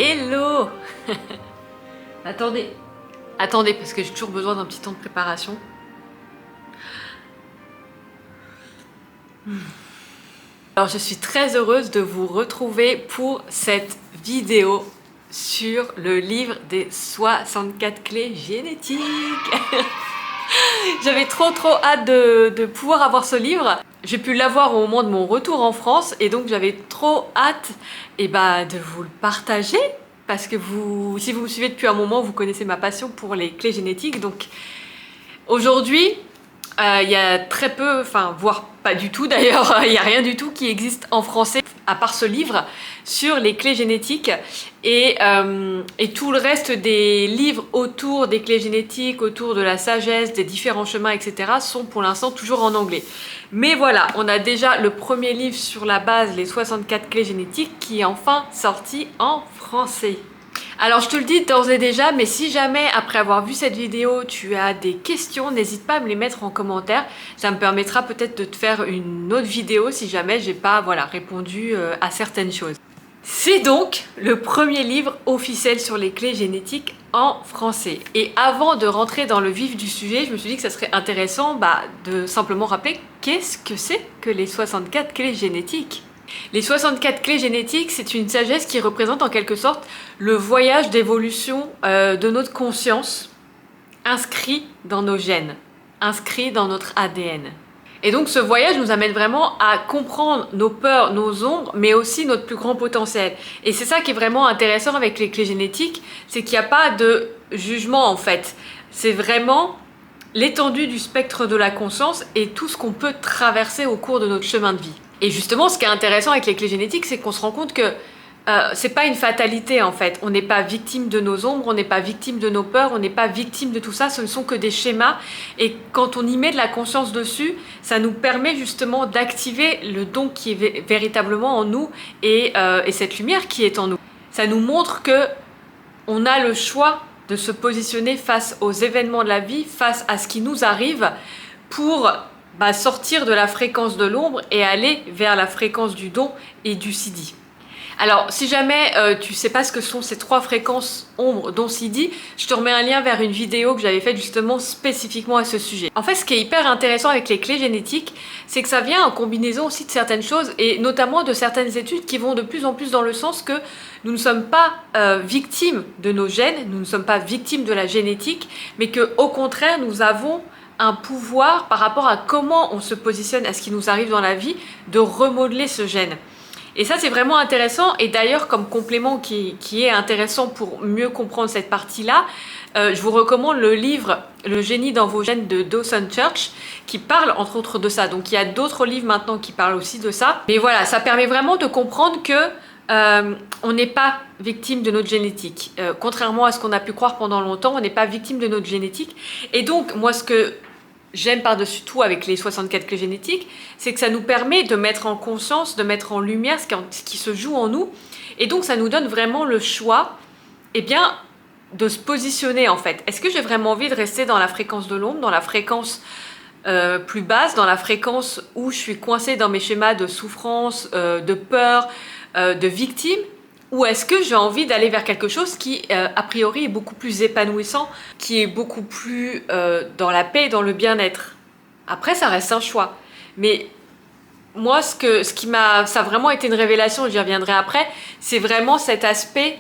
Hello. Attendez, parce que j'ai toujours besoin d'un petit temps de préparation. Alors je suis très heureuse de vous retrouver pour cette vidéo sur le livre des 64 clés génétiques. J'avais trop hâte de pouvoir avoir ce livre. J'ai pu l'avoir au moment de mon retour en France et donc j'avais trop hâte de vous le partager parce que si vous me suivez depuis un moment, vous connaissez ma passion pour les clés génétiques. Donc aujourd'hui, il y a très peu, voire pas du tout d'ailleurs, il n'y a rien du tout qui existe en français à part ce livre sur les clés génétiques et tout le reste des livres autour des clés génétiques, autour de la sagesse, des différents chemins, etc. sont pour l'instant toujours en anglais. Mais voilà, on a déjà le premier livre sur la base, les 64 clés génétiques, qui est enfin sorti en français. Alors je te le dis d'ores et déjà, mais si jamais après avoir vu cette vidéo tu as des questions, n'hésite pas à me les mettre en commentaire. Ça me permettra peut-être de te faire une autre vidéo si jamais j'ai pas répondu à certaines choses. C'est donc le premier livre officiel sur les clés génétiques en français. Et avant de rentrer dans le vif du sujet, je me suis dit que ça serait intéressant de simplement rappeler qu'est-ce que c'est que les 64 clés génétiques. Les 64 clés génétiques, c'est une sagesse qui représente en quelque sorte le voyage d'évolution de notre conscience inscrit dans nos gènes, inscrit dans notre ADN. Et donc ce voyage nous amène vraiment à comprendre nos peurs, nos ombres, mais aussi notre plus grand potentiel. Et c'est ça qui est vraiment intéressant avec les clés génétiques, c'est qu'il n'y a pas de jugement en fait. C'est vraiment l'étendue du spectre de la conscience et tout ce qu'on peut traverser au cours de notre chemin de vie. Et justement, ce qui est intéressant avec les clés génétiques, c'est qu'on se rend compte que c'est pas une fatalité en fait. On n'est pas victime de nos ombres, on n'est pas victime de nos peurs, on n'est pas victime de tout ça. Ce ne sont que des schémas. Et quand on y met de la conscience dessus, ça nous permet justement d'activer le don qui est véritablement en nous et cette lumière qui est en nous. Ça nous montre que on a le choix de se positionner face aux événements de la vie, face à ce qui nous arrive pour sortir de la fréquence de l'ombre et aller vers la fréquence du don et du Siddhi. Alors, si jamais tu sais pas ce que sont ces trois fréquences ombre, don, Siddhi, je te remets un lien vers une vidéo que j'avais faite justement spécifiquement à ce sujet. En fait, ce qui est hyper intéressant avec les clés génétiques, c'est que ça vient en combinaison aussi de certaines choses et notamment de certaines études qui vont de plus en plus dans le sens que nous ne sommes pas victimes de nos gènes, nous ne sommes pas victimes de la génétique, mais que au contraire, nous avons un pouvoir par rapport à comment on se positionne à ce qui nous arrive dans la vie, de remodeler ce gène. Et ça, c'est vraiment intéressant. Et d'ailleurs, comme complément qui est intéressant pour mieux comprendre cette partie-là, je vous recommande le livre « Le génie dans vos gènes » de Dawson Church, qui parle entre autres de ça. Donc, il y a d'autres livres maintenant qui parlent aussi de ça. Mais voilà, ça permet vraiment de comprendre que on n'est pas victime de notre génétique. Contrairement à ce qu'on a pu croire pendant longtemps, on n'est pas victime de notre génétique. Et donc, moi, ce que j'aime par-dessus tout avec les 64 clés génétiques, c'est que ça nous permet de mettre en conscience, de mettre en lumière ce qui se joue en nous. Et donc, ça nous donne vraiment le choix de se positionner en fait. Est-ce que j'ai vraiment envie de rester dans la fréquence de l'ombre, dans la fréquence plus basse, dans la fréquence où je suis coincée dans mes schémas de souffrance, de peur, de victime, ou est-ce que j'ai envie d'aller vers quelque chose qui, a priori, est beaucoup plus épanouissant, qui est beaucoup plus dans la paix et dans le bien-être? Après, ça reste un choix. Mais moi, ça a vraiment été une révélation, j'y reviendrai après, c'est vraiment cet aspect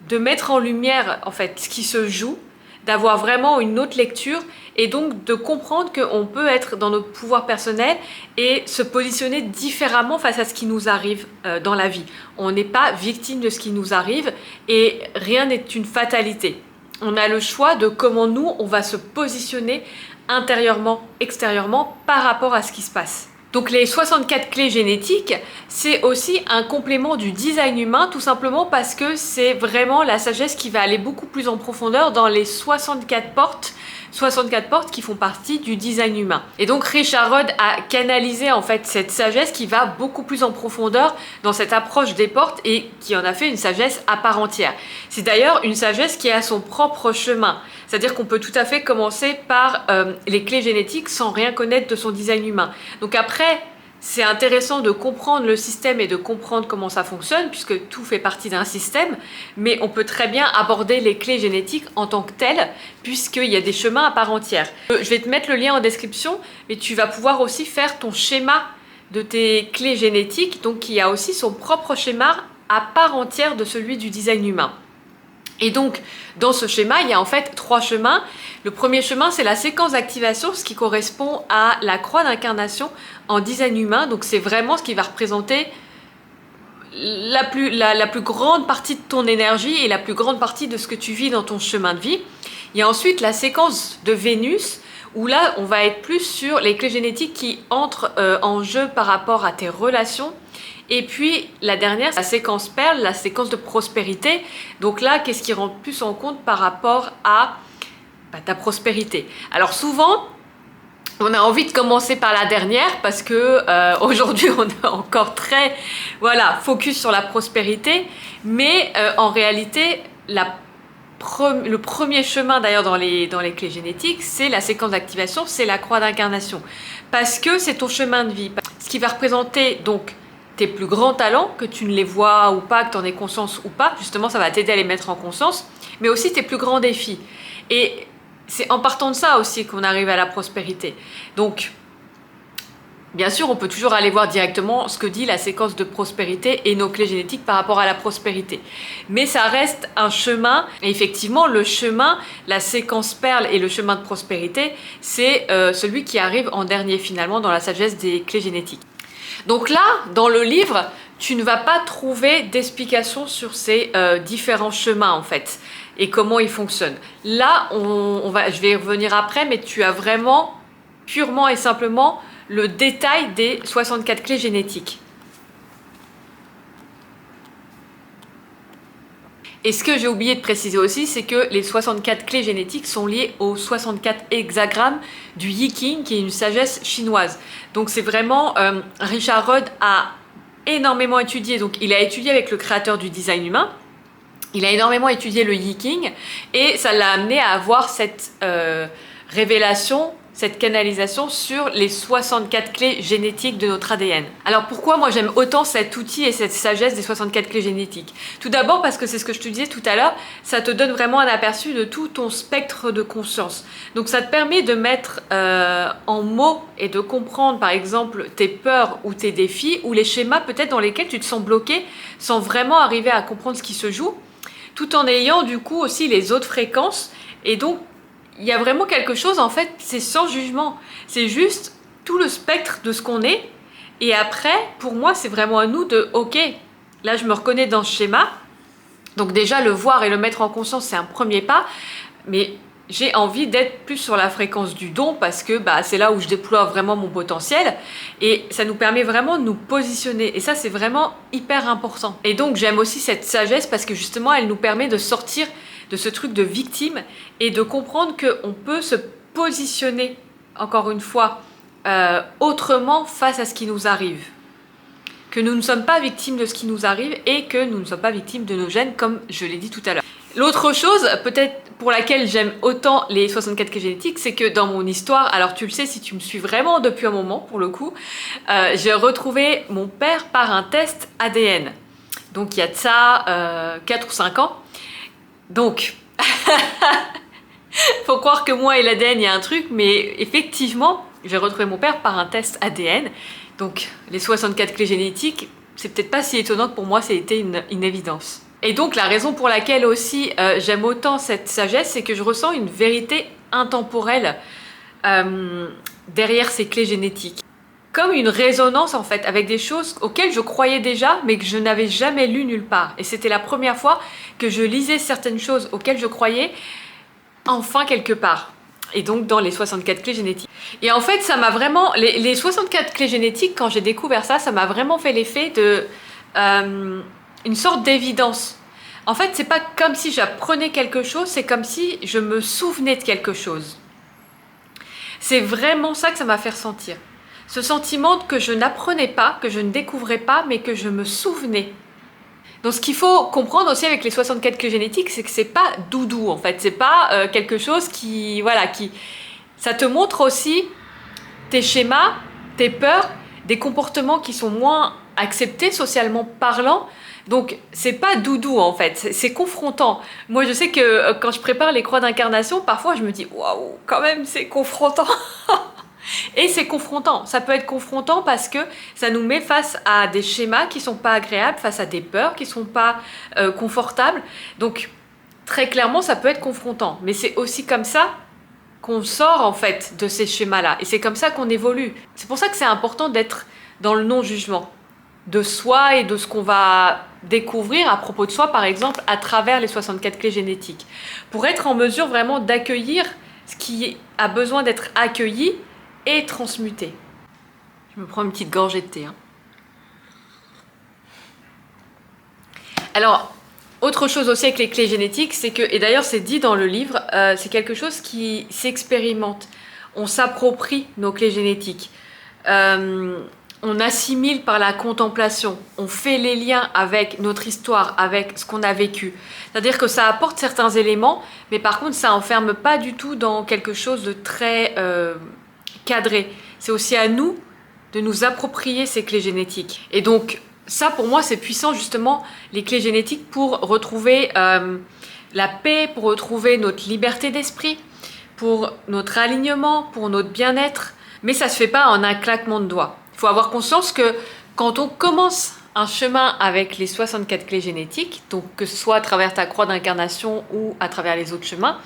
de mettre en lumière, en fait, ce qui se joue, d'avoir vraiment une autre lecture et donc de comprendre qu'on peut être dans notre pouvoir personnel et se positionner différemment face à ce qui nous arrive dans la vie. On n'est pas victime de ce qui nous arrive et rien n'est une fatalité. On a le choix de comment nous, on va se positionner intérieurement, extérieurement par rapport à ce qui se passe. Donc les 64 clés génétiques, c'est aussi un complément du design humain, tout simplement parce que c'est vraiment la sagesse qui va aller beaucoup plus en profondeur dans les 64 portes qui font partie du design humain. Et donc Richard Rudd a canalisé en fait cette sagesse qui va beaucoup plus en profondeur dans cette approche des portes et qui en a fait une sagesse à part entière. C'est d'ailleurs une sagesse qui a son propre chemin. C'est-à-dire qu'on peut tout à fait commencer par les clés génétiques sans rien connaître de son design humain. Donc après, c'est intéressant de comprendre le système et de comprendre comment ça fonctionne, puisque tout fait partie d'un système, mais on peut très bien aborder les clés génétiques en tant que telles, puisqu'il y a des chemins à part entière. Je vais te mettre le lien en description, mais tu vas pouvoir aussi faire ton schéma de tes clés génétiques, donc qui a aussi son propre schéma à part entière de celui du design humain. Et donc, dans ce schéma, il y a en fait 3 chemins. Le premier chemin, c'est la séquence d'activation, ce qui correspond à la croix d'incarnation en design humain. Donc, c'est vraiment ce qui va représenter la plus grande partie de ton énergie et la plus grande partie de ce que tu vis dans ton chemin de vie. Il y a ensuite la séquence de Vénus, où là, on va être plus sur les clés génétiques qui entrent en jeu par rapport à tes relations. Et puis la dernière, la séquence perle, la séquence de prospérité. Donc là, qu'est-ce qui rentre plus en compte par rapport à ta prospérité? Alors souvent, on a envie de commencer par la dernière parce que aujourd'hui, on est encore très focus sur la prospérité. Mais en réalité, le premier chemin d'ailleurs dans les clés génétiques, c'est la séquence d'activation, c'est la croix d'incarnation. Parce que c'est ton chemin de vie. Ce qui va représenter donc tes plus grands talents, que tu ne les vois ou pas, que tu en aies conscience ou pas, justement ça va t'aider à les mettre en conscience, mais aussi tes plus grands défis. Et c'est en partant de ça aussi qu'on arrive à la prospérité. Donc, bien sûr, on peut toujours aller voir directement ce que dit la séquence de prospérité et nos clés génétiques par rapport à la prospérité. Mais ça reste un chemin, et effectivement, le chemin, la séquence perle et le chemin de prospérité, c'est celui qui arrive en dernier finalement dans la sagesse des clés génétiques. Donc là, dans le livre, tu ne vas pas trouver d'explication sur ces différents chemins en fait et comment ils fonctionnent. Là, je vais y revenir après, mais tu as vraiment purement et simplement le détail des 64 clés génétiques. Et ce que j'ai oublié de préciser aussi, c'est que les 64 clés génétiques sont liées aux 64 hexagrammes du Yi King, qui est une sagesse chinoise. Donc c'est vraiment, Richard Rudd a énormément étudié, donc il a étudié avec le créateur du design humain, il a énormément étudié le Yi King, et ça l'a amené à avoir cette révélation, cette canalisation sur les 64 clés génétiques de notre ADN. Alors pourquoi moi j'aime autant cet outil et cette sagesse des 64 clés génétiques? Tout d'abord parce que c'est ce que je te disais tout à l'heure, ça te donne vraiment un aperçu de tout ton spectre de conscience. Donc ça te permet de mettre en mots et de comprendre par exemple tes peurs ou tes défis ou les schémas peut-être dans lesquels tu te sens bloqué sans vraiment arriver à comprendre ce qui se joue, tout en ayant du coup aussi les autres fréquences. Et donc il y a vraiment quelque chose, en fait, c'est sans jugement. C'est juste tout le spectre de ce qu'on est. Et après, pour moi, c'est vraiment à nous de, ok, là, je me reconnais dans ce schéma. Donc déjà, le voir et le mettre en conscience, c'est un premier pas. Mais j'ai envie d'être plus sur la fréquence du don parce que c'est là où je déploie vraiment mon potentiel. Et ça nous permet vraiment de nous positionner. Et ça, c'est vraiment hyper important. Et donc, j'aime aussi cette sagesse parce que justement, elle nous permet de sortir de ce truc de victime et de comprendre qu'on peut se positionner, encore une fois, autrement face à ce qui nous arrive. Que nous ne sommes pas victimes de ce qui nous arrive et que nous ne sommes pas victimes de nos gènes, comme je l'ai dit tout à l'heure. L'autre chose, peut-être pour laquelle j'aime autant les 64 clés génétiques, c'est que dans mon histoire, alors tu le sais si tu me suis vraiment depuis un moment, pour le coup, j'ai retrouvé mon père par un test ADN. Donc il y a de ça 4 ou 5 ans. Donc, faut croire que moi et l'ADN, il y a un truc, mais effectivement, j'ai retrouvé mon père par un test ADN. Donc, les 64 clés génétiques, c'est peut-être pas si étonnant que pour moi, ça a été une évidence. Et donc, la raison pour laquelle aussi j'aime autant cette sagesse, c'est que je ressens une vérité intemporelle derrière ces clés génétiques. Comme une résonance en fait avec des choses auxquelles je croyais déjà mais que je n'avais jamais lu nulle part. Et c'était la première fois que je lisais certaines choses auxquelles je croyais enfin quelque part. Et donc dans les 64 clés génétiques. Et en fait ça m'a vraiment... Les 64 clés génétiques, quand j'ai découvert ça, ça m'a vraiment fait l'effet de... une sorte d'évidence. En fait c'est pas comme si j'apprenais quelque chose, c'est comme si je me souvenais de quelque chose. C'est vraiment ça que ça m'a fait ressentir. Ce sentiment que je n'apprenais pas, que je ne découvrais pas, mais que je me souvenais. Donc ce qu'il faut comprendre aussi avec les 64 clés génétiques, c'est que c'est pas doudou en fait, c'est pas quelque chose qui... Voilà, ça te montre aussi tes schémas, tes peurs, des comportements qui sont moins acceptés socialement parlant. Donc c'est pas doudou en fait, c'est confrontant. Moi je sais que quand je prépare les croix d'incarnation, parfois je me dis waouh, quand même c'est confrontant. Et c'est confrontant, ça peut être confrontant parce que ça nous met face à des schémas qui sont pas agréables, face à des peurs qui sont pas confortables. Donc très clairement ça peut être confrontant, mais c'est aussi comme ça qu'on sort en fait de ces schémas-là, et c'est comme ça qu'on évolue. C'est pour ça que c'est important d'être dans le non-jugement de soi et de ce qu'on va découvrir à propos de soi, par exemple, à travers les 64 clés génétiques, pour être en mesure vraiment d'accueillir ce qui a besoin d'être accueilli et transmuté. Je me prends une petite gorgée de thé. Alors, autre chose aussi avec les clés génétiques, c'est que, et d'ailleurs c'est dit dans le livre, c'est quelque chose qui s'expérimente. On s'approprie nos clés génétiques. On assimile par la contemplation, on fait les liens avec notre histoire, avec ce qu'on a vécu. C'est-à-dire que ça apporte certains éléments, mais par contre ça n'enferme pas du tout dans quelque chose de très cadré. C'est aussi à nous de nous approprier ces clés génétiques. Et donc ça pour moi c'est puissant justement, les clés génétiques, pour retrouver la paix, pour retrouver notre liberté d'esprit, pour notre alignement, pour notre bien-être. Mais ça ne se fait pas en un claquement de doigts. Il faut avoir conscience que quand on commence un chemin avec les 64 clés génétiques, donc que ce soit à travers ta croix d'incarnation ou à travers les autres chemins,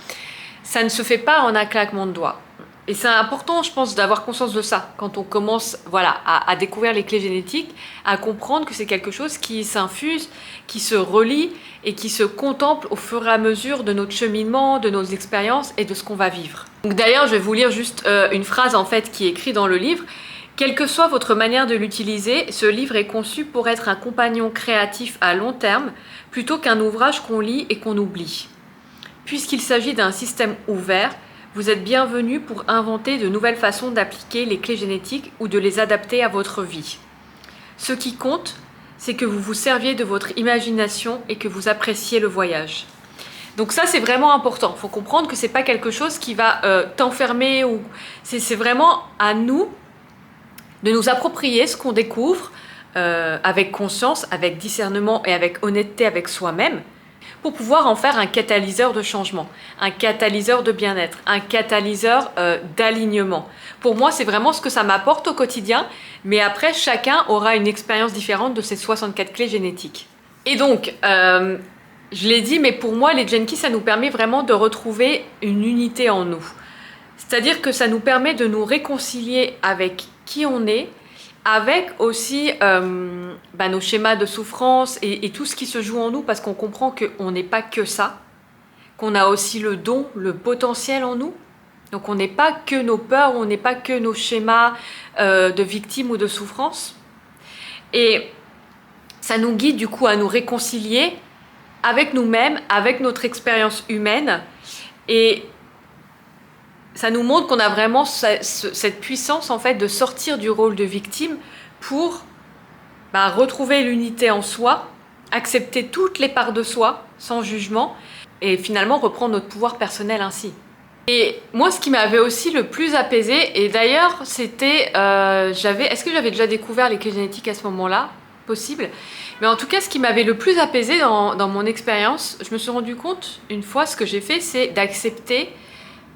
ça ne se fait pas en un claquement de doigts. Et c'est important, je pense, d'avoir conscience de ça quand on commence à découvrir les clés génétiques, à comprendre que c'est quelque chose qui s'infuse, qui se relie et qui se contemple au fur et à mesure de notre cheminement, de nos expériences et de ce qu'on va vivre. Donc d'ailleurs, je vais vous lire juste une phrase en fait qui est écrite dans le livre. Quelle que soit votre manière de l'utiliser, ce livre est conçu pour être un compagnon créatif à long terme, plutôt qu'un ouvrage qu'on lit et qu'on oublie. Puisqu'il s'agit d'un système ouvert, vous êtes bienvenue pour inventer de nouvelles façons d'appliquer les clés génétiques ou de les adapter à votre vie. Ce qui compte, c'est que vous vous serviez de votre imagination et que vous appréciez le voyage. Donc ça, c'est vraiment important. Il faut comprendre que ce n'est pas quelque chose qui va t'enfermer, ou c'est vraiment à nous de nous approprier ce qu'on découvre avec conscience, avec discernement et avec honnêteté avec soi-même, pour pouvoir en faire un catalyseur de changement, un catalyseur de bien-être, un catalyseur d'alignement. Pour moi, c'est vraiment ce que ça m'apporte au quotidien, mais après, chacun aura une expérience différente de ces 64 clés génétiques. Et donc, je l'ai dit, mais pour moi, les Gene Keys, ça nous permet vraiment de retrouver une unité en nous. C'est-à-dire que ça nous permet de nous réconcilier avec qui on est, avec aussi nos schémas de souffrance et tout ce qui se joue en nous, parce qu'on comprend qu'on n'est pas que ça, qu'on a aussi le don, le potentiel en nous. Donc on n'est pas que nos peurs, on n'est pas que nos schémas de victimes ou de souffrance. Et ça nous guide du coup à nous réconcilier avec nous-mêmes, avec notre expérience humaine, et ça nous montre qu'on a vraiment cette puissance en fait de sortir du rôle de victime pour retrouver l'unité en soi, accepter toutes les parts de soi sans jugement et finalement reprendre notre pouvoir personnel ainsi. Et moi, ce qui m'avait aussi le plus apaisé, et d'ailleurs c'était, est-ce que j'avais déjà découvert les clés génétiques à ce moment-là? Possible. Mais en tout cas, ce qui m'avait le plus apaisé dans mon expérience, je me suis rendu compte une fois, ce que j'ai fait, c'est d'accepter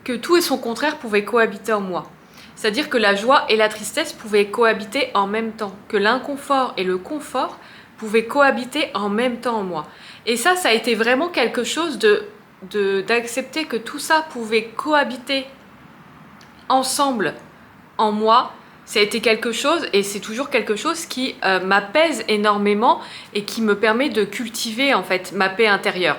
que tout et son contraire pouvaient cohabiter en moi. C'est-à-dire que la joie et la tristesse pouvaient cohabiter en même temps, que l'inconfort et le confort pouvaient cohabiter en même temps en moi. Et ça a été vraiment quelque chose d'accepter que tout ça pouvait cohabiter ensemble en moi. Ça a été quelque chose, et c'est toujours quelque chose qui m'apaise énormément et qui me permet de cultiver en fait ma paix intérieure.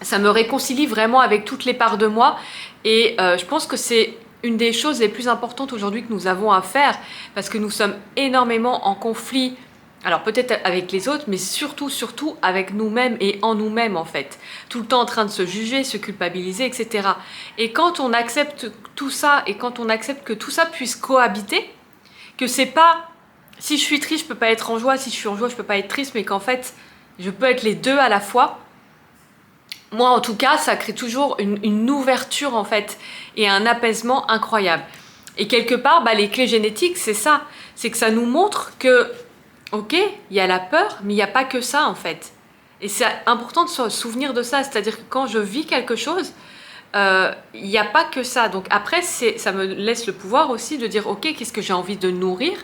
Ça me réconcilie vraiment avec toutes les parts de moi, et je pense que c'est une des choses les plus importantes aujourd'hui que nous avons à faire, parce que nous sommes énormément en conflit, alors peut-être avec les autres, mais surtout avec nous-mêmes et en nous-mêmes en fait. Tout le temps en train de se juger, se culpabiliser, etc. Et quand on accepte tout ça, et quand on accepte que tout ça puisse cohabiter, que c'est pas, si je suis triste, je peux pas être en joie, si je suis en joie, je peux pas être triste, mais qu'en fait, je peux être les deux à la fois. Moi, en tout cas, ça crée toujours une ouverture, en fait, et un apaisement incroyable. Et quelque part, les clés génétiques, c'est ça. C'est que ça nous montre que, ok, il y a la peur, mais il n'y a pas que ça en fait. Et c'est important de se souvenir de ça. C'est-à-dire que quand je vis quelque chose, il n'y a pas que ça. Donc après, ça me laisse le pouvoir aussi de dire, ok, qu'est-ce que j'ai envie de nourrir?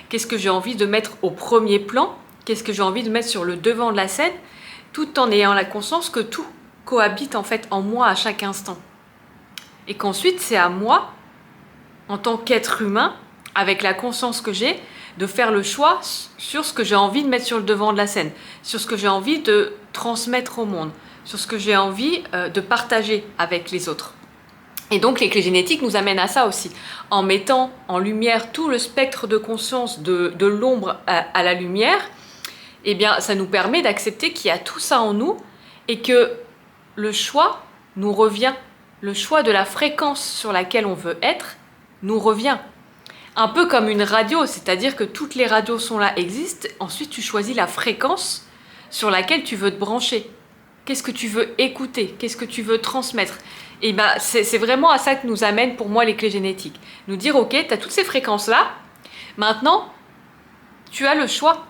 Qu'est-ce que j'ai envie de mettre au premier plan? Qu'est-ce que j'ai envie de mettre sur le devant de la scène? Tout en ayant la conscience que tout cohabite en fait en moi à chaque instant. Et qu'ensuite, c'est à moi, en tant qu'être humain, avec la conscience que j'ai, de faire le choix sur ce que j'ai envie de mettre sur le devant de la scène, sur ce que j'ai envie de transmettre au monde, sur ce que j'ai envie de partager avec les autres. Et donc les clés génétiques nous amènent à ça aussi, en mettant en lumière tout le spectre de conscience de l'ombre à la lumière, eh bien ça nous permet d'accepter qu'il y a tout ça en nous et que le choix nous revient, le choix de la fréquence sur laquelle on veut être nous revient. Un peu comme une radio, c'est-à-dire que toutes les radios sont là, existent, ensuite tu choisis la fréquence sur laquelle tu veux te brancher. Qu'est-ce que tu veux écouter? Qu'est-ce que tu veux transmettre? Et c'est vraiment à ça que nous amènent pour moi les clés génétiques. Nous dire, ok, tu as toutes ces fréquences-là, maintenant, tu as le choix.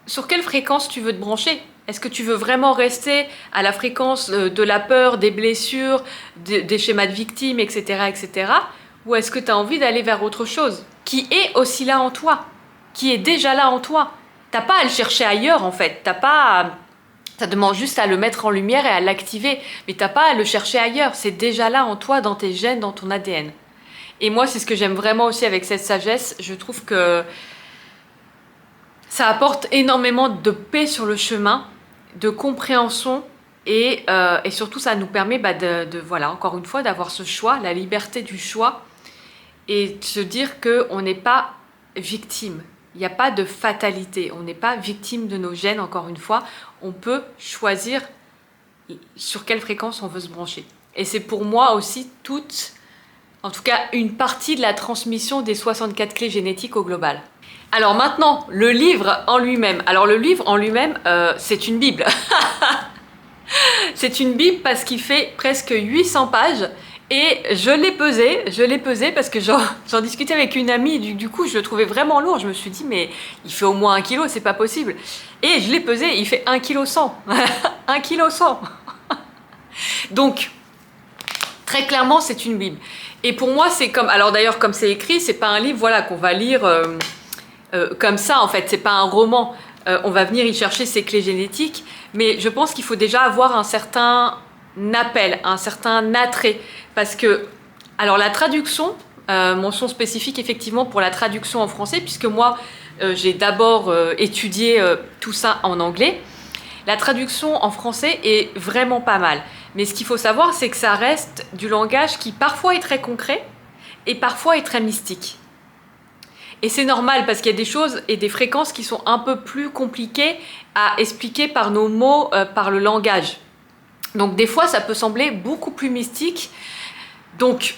Sur quelle fréquence tu veux te brancher? Est-ce que tu veux vraiment rester à la fréquence de la peur, des blessures, des schémas de victimes, etc., etc. Ou est-ce que tu as envie d'aller vers autre chose qui est aussi là en toi, qui est déjà là en toi? T'as pas à le chercher ailleurs en fait, ça demande juste à le mettre en lumière et à l'activer, mais t'as pas à le chercher ailleurs, c'est déjà là en toi, dans tes gènes, dans ton ADN. Et moi, c'est ce que j'aime vraiment aussi avec cette sagesse, je trouve que ça apporte énormément de paix sur le chemin, de compréhension et surtout ça nous permet voilà, encore une fois, d'avoir ce choix, la liberté du choix et de se dire qu'on n'est pas victime. Il n'y a pas de fatalité, on n'est pas victime de nos gènes, encore une fois. On peut choisir sur quelle fréquence on veut se brancher. Et c'est pour moi aussi en tout cas une partie de la transmission des 64 clés génétiques au global. Alors maintenant, le livre en lui-même. Alors le livre en lui-même, c'est une Bible. C'est une Bible parce qu'il fait presque 800 pages. Et je l'ai pesé parce que j'en discutais avec une amie, du coup je le trouvais vraiment lourd, je me suis dit mais il fait au moins 1 kg, c'est pas possible. Et je l'ai pesé, il fait 1 kg 100. 1 kg 100. Donc, très clairement c'est une Bible. Et pour moi c'est comme, alors d'ailleurs comme c'est écrit, c'est pas un livre voilà, qu'on va lire comme ça en fait, c'est pas un roman. On va venir y chercher ses clés génétiques, mais je pense qu'il faut déjà avoir un certain appel, un certain attrait. Parce que, alors la traduction, mention spécifique effectivement pour la traduction en français, puisque moi j'ai d'abord étudié tout ça en anglais. La traduction en français est vraiment pas mal. Mais ce qu'il faut savoir, c'est que ça reste du langage qui parfois est très concret et parfois est très mystique. Et c'est normal parce qu'il y a des choses et des fréquences qui sont un peu plus compliquées à expliquer par nos mots, par le langage. Donc des fois, ça peut sembler beaucoup plus mystique. Donc,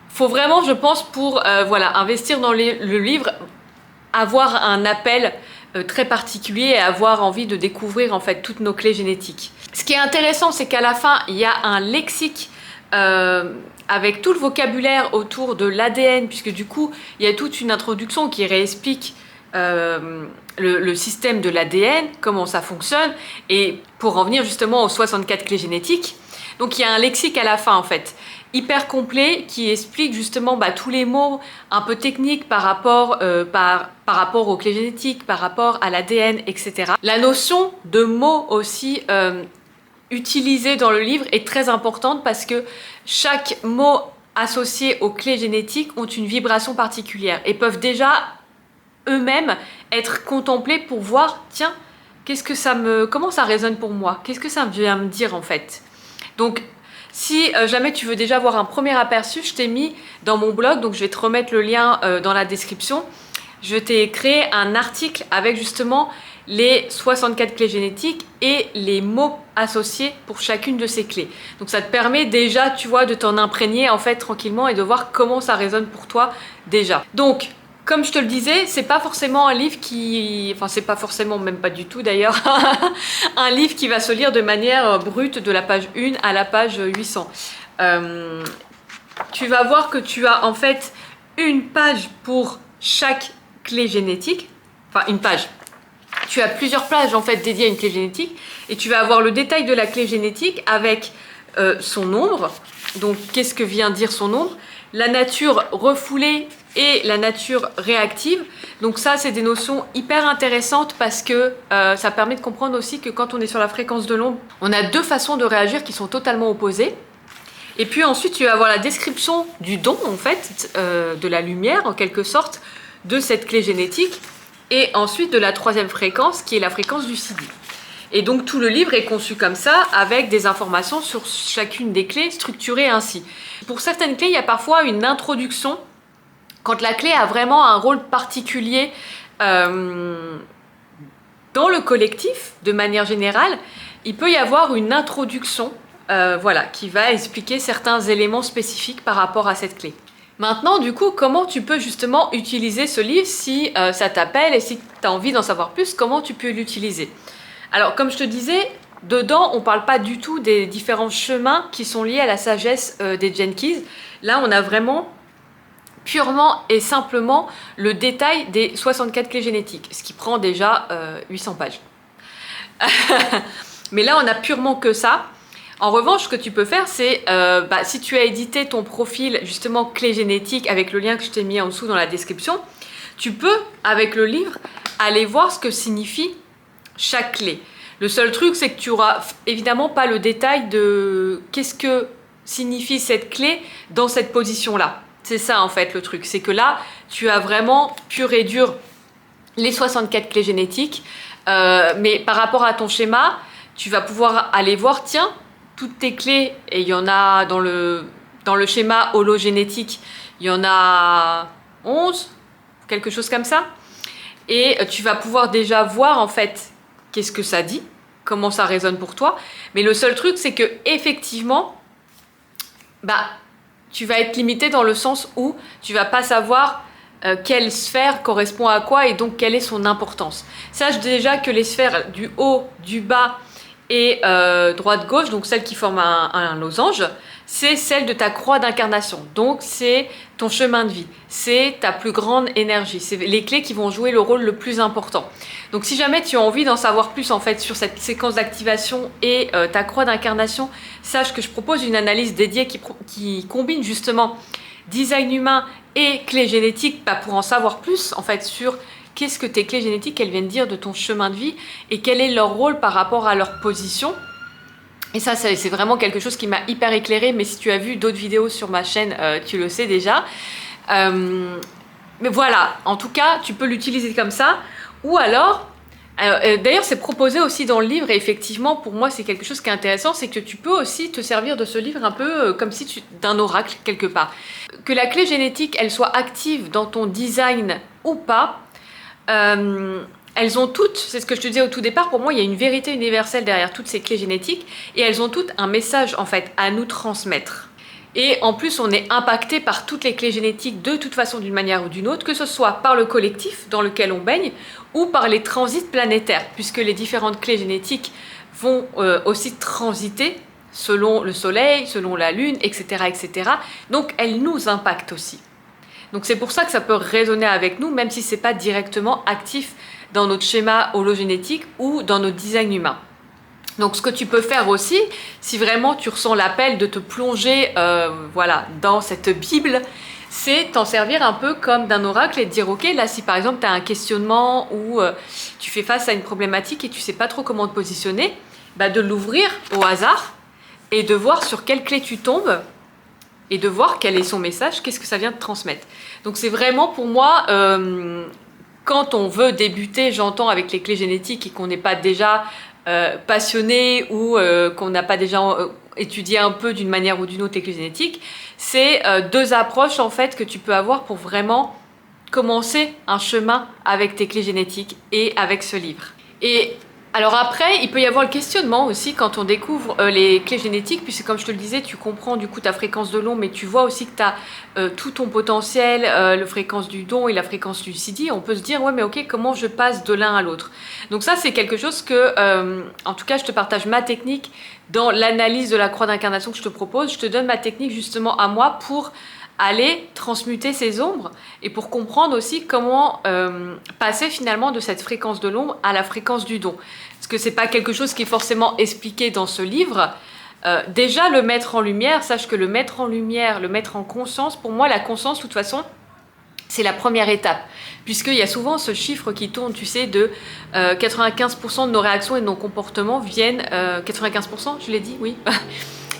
faut vraiment, je pense, pour voilà, investir dans le livre, avoir un appel très particulier et avoir envie de découvrir en fait toutes nos clés génétiques. Ce qui est intéressant, c'est qu'à la fin, il y a un lexique avec tout le vocabulaire autour de l'ADN, puisque du coup, il y a toute une introduction qui réexplique le système de l'ADN, comment ça fonctionne, et pour en venir justement aux 64 clés génétiques. Donc il y a un lexique à la fin en fait, hyper complet, qui explique justement tous les mots un peu techniques par rapport aux clés génétiques, par rapport à l'ADN, etc. La notion de mots aussi utilisée dans le livre est très importante parce que chaque mot associé aux clés génétiques ont une vibration particulière et peuvent déjà eux-mêmes être contemplés pour voir, tiens, comment ça résonne pour moi? Qu'est-ce que ça vient me dire en fait? Donc, si jamais tu veux déjà avoir un premier aperçu, je t'ai mis dans mon blog, donc je vais te remettre le lien dans la description. Je t'ai créé un article avec justement les 64 clés génétiques et les mots associés pour chacune de ces clés. Donc ça te permet déjà, tu vois, de t'en imprégner en fait tranquillement et de voir comment ça résonne pour toi déjà. Donc, comme je te le disais, c'est pas forcément un livre enfin c'est pas forcément, même pas du tout d'ailleurs, un livre qui va se lire de manière brute de la page 1 à la page 800. tu vas voir que tu as en fait une page pour chaque clé génétique. Enfin, une page. Tu as plusieurs pages en fait dédiées à une clé génétique et tu vas avoir le détail de la clé génétique avec son nombre. Donc, qu'est-ce que vient dire son nombre? La nature refoulée et la nature réactive. Donc ça, c'est des notions hyper intéressantes parce que ça permet de comprendre aussi que quand on est sur la fréquence de l'onde, on a deux façons de réagir qui sont totalement opposées. Et puis ensuite, tu vas avoir la description du don, en fait, de la lumière, en quelque sorte, de cette clé génétique. Et ensuite, de la troisième fréquence, qui est la fréquence du CD. Et donc, tout le livre est conçu comme ça, avec des informations sur chacune des clés, structurées ainsi. Pour certaines clés, il y a parfois une introduction, quand la clé a vraiment un rôle particulier dans le collectif, de manière générale, il peut y avoir une introduction voilà, qui va expliquer certains éléments spécifiques par rapport à cette clé. Maintenant, du coup, comment tu peux justement utiliser ce livre si ça t'appelle et si tu as envie d'en savoir plus, comment tu peux l'utiliser? Alors, comme je te disais, dedans, on ne parle pas du tout des différents chemins qui sont liés à la sagesse des Gene Keys. Là, on a vraiment purement et simplement le détail des 64 clés génétiques, ce qui prend déjà 800 pages. Mais là, on a purement que ça. En revanche, ce que tu peux faire, c'est, si tu as édité ton profil, justement, clé génétique, avec le lien que je t'ai mis en dessous dans la description, tu peux, avec le livre, aller voir ce que signifie chaque clé. Le seul truc, c'est que tu n'auras évidemment pas le détail de qu'est-ce que signifie cette clé dans cette position-là. C'est ça, en fait, le truc. C'est que là, tu as vraiment pur et dur les 64 clés génétiques. Mais par rapport à ton schéma, tu vas pouvoir aller voir, tiens, toutes tes clés, et il y en a dans le schéma hologénétique, il y en a 11, quelque chose comme ça. Et tu vas pouvoir déjà voir en fait qu'est-ce que ça dit, comment ça résonne pour toi. Mais le seul truc, c'est que effectivement, tu vas être limité dans le sens où tu vas pas savoir quelle sphère correspond à quoi et donc quelle est son importance. Sache déjà que les sphères du haut, du bas et droite-gauche, donc celle qui forme un losange, c'est celle de ta croix d'incarnation. Donc c'est ton chemin de vie, c'est ta plus grande énergie, c'est les clés qui vont jouer le rôle le plus important. Donc si jamais tu as envie d'en savoir plus en fait sur cette séquence d'activation et ta croix d'incarnation, sache que je propose une analyse dédiée qui combine justement design humain et clés génétiques pour en savoir plus en fait sur qu'est-ce que tes clés génétiques elles viennent dire de ton chemin de vie et quel est leur rôle par rapport à leur position. Et ça, c'est vraiment quelque chose qui m'a hyper éclairée, mais si tu as vu d'autres vidéos sur ma chaîne, tu le sais déjà. Mais voilà, en tout cas, tu peux l'utiliser comme ça. Ou alors, d'ailleurs, c'est proposé aussi dans le livre, et effectivement, pour moi, c'est quelque chose qui est intéressant, c'est que tu peux aussi te servir de ce livre un peu comme si d'un oracle, quelque part. Que la clé génétique, elle soit active dans ton design ou pas, elles ont toutes, c'est ce que je te disais au tout départ, pour moi il y a une vérité universelle derrière toutes ces clés génétiques et elles ont toutes un message en fait à nous transmettre. Et en plus on est impacté par toutes les clés génétiques de toute façon d'une manière ou d'une autre, que ce soit par le collectif dans lequel on baigne ou par les transits planétaires, puisque les différentes clés génétiques vont aussi transiter selon le soleil, selon la lune, etc., etc. Donc elles nous impactent aussi. Donc c'est pour ça que ça peut résonner avec nous, même si ce n'est pas directement actif dans notre schéma hologénétique ou dans notre design humain. Donc ce que tu peux faire aussi, si vraiment tu ressens l'appel de te plonger voilà, dans cette Bible, c'est t'en servir un peu comme d'un oracle et te dire ok, là si par exemple tu as un questionnement ou tu fais face à une problématique et tu ne sais pas trop comment te positionner, de l'ouvrir au hasard et de voir sur quelle clé tu tombes et de voir quel est son message, qu'est-ce que ça vient de transmettre. Donc c'est vraiment pour moi, quand on veut débuter, j'entends avec les clés génétiques et qu'on n'est pas déjà passionné ou qu'on n'a pas déjà étudié un peu d'une manière ou d'une autre les clés génétiques, c'est deux approches en fait que tu peux avoir pour vraiment commencer un chemin avec tes clés génétiques et avec ce livre. Et Alors après, il peut y avoir le questionnement aussi quand on découvre les clés génétiques, puisque comme je te le disais, tu comprends du coup ta fréquence de l'ombre, mais tu vois aussi que tu as tout ton potentiel, la fréquence du don et la fréquence du CD. On peut se dire, ouais mais ok, comment je passe de l'un à l'autre? Donc ça c'est quelque chose que, en tout cas je te partage ma technique dans l'analyse de la croix d'incarnation que je te propose. Je te donne ma technique justement à moi pour aller transmuter ces ombres et pour comprendre aussi comment passer finalement de cette fréquence de l'ombre à la fréquence du don. Parce que c'est pas quelque chose qui est forcément expliqué dans ce livre. Déjà le mettre en lumière, sache que le mettre en lumière, le mettre en conscience, pour moi la conscience de toute façon c'est la première étape, puisqu'il y a souvent ce chiffre qui tourne, tu sais, de 95% de nos réactions et de nos comportements viennent, 95%, je l'ai dit, oui,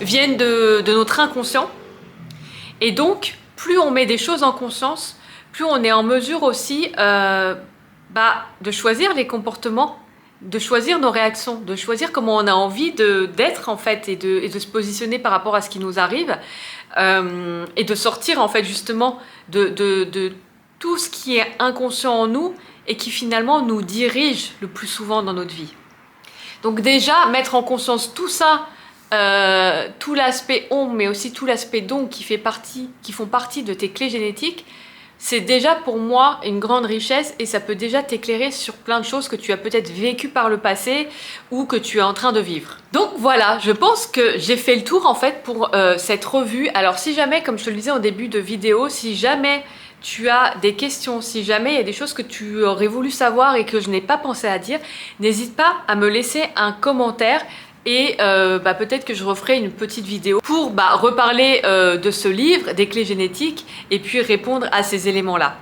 viennent de notre inconscient. Et donc, plus on met des choses en conscience, plus on est en mesure aussi de choisir les comportements, de choisir nos réactions, de choisir comment on a envie d'être en fait et de se positionner par rapport à ce qui nous arrive et de sortir en fait justement de tout ce qui est inconscient en nous et qui finalement nous dirige le plus souvent dans notre vie. Donc déjà, mettre en conscience tout ça, tout l'aspect ombre, mais aussi tout l'aspect don qui font partie de tes clés génétiques, c'est déjà pour moi une grande richesse et ça peut déjà t'éclairer sur plein de choses que tu as peut-être vécues par le passé ou que tu es en train de vivre. Donc voilà, je pense que j'ai fait le tour en fait pour cette revue. Alors si jamais, comme je te le disais en début de vidéo, si jamais tu as des questions, si jamais il y a des choses que tu aurais voulu savoir et que je n'ai pas pensé à dire, n'hésite pas à me laisser un commentaire. Et peut-être que je referai une petite vidéo pour reparler de ce livre, des clés génétiques, et puis répondre à ces éléments-là.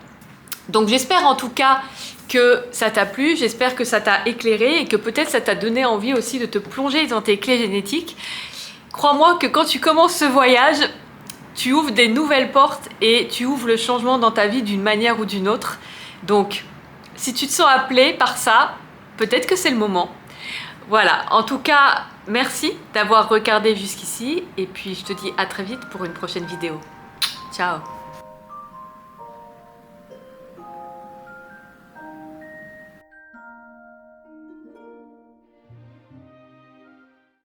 Donc j'espère en tout cas que ça t'a plu, j'espère que ça t'a éclairé et que peut-être ça t'a donné envie aussi de te plonger dans tes clés génétiques. Crois-moi que quand tu commences ce voyage, tu ouvres des nouvelles portes et tu ouvres le changement dans ta vie d'une manière ou d'une autre. Donc si tu te sens appelé par ça, peut-être que c'est le moment. Voilà, en tout cas, merci d'avoir regardé jusqu'ici et puis je te dis à très vite pour une prochaine vidéo. Ciao!